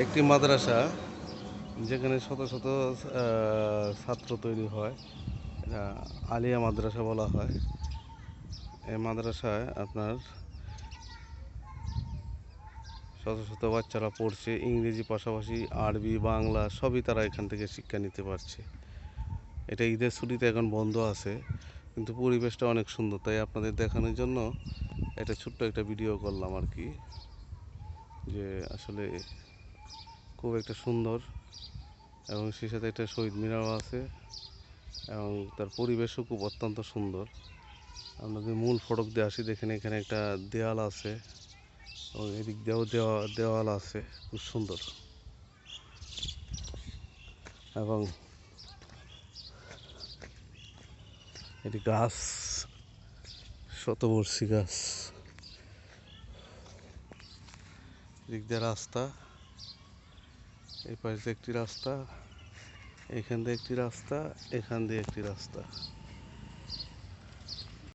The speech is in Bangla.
একটি মাদ্রাসা যেখানে শত শত ছাত্র তৈরি হয়, এটা আলিয়া মাদ্রাসা বলা হয়। এই মাদ্রাসায় আপনার শত শত বাচ্চারা পড়ছে, ইংরেজি পাশাপাশি আরবি বাংলা সবই তারা এখান থেকে শিক্ষা নিতে পারছে। এটা ঈদের ছুটিতে এখন বন্ধ আছে, কিন্তু পরিবেশটা অনেক সুন্দর, তাই আপনাদের দেখানোর জন্য এটা ছোট্ট একটা ভিডিও করলাম আর কি। যে আসলে খুব একটা সুন্দর, এবং সেই সাথে একটা শহীদ মিনারও আছে, এবং তার পরিবেশও খুব অত্যন্ত সুন্দর। আপনাদের মূল ফটক দিয়ে আসি, দেখেন এখানে একটা দেয়াল আছে এবং এদিক দিয়েও দেওয়াল আছে, খুব সুন্দর। এবং এটি গাছ, শতবর্ষী গাছ। এদিক দিয়ে রাস্তা, এই পাশে একটি রাস্তা, এখান দিয়ে একটি রাস্তা, এখান দিয়ে একটি রাস্তা।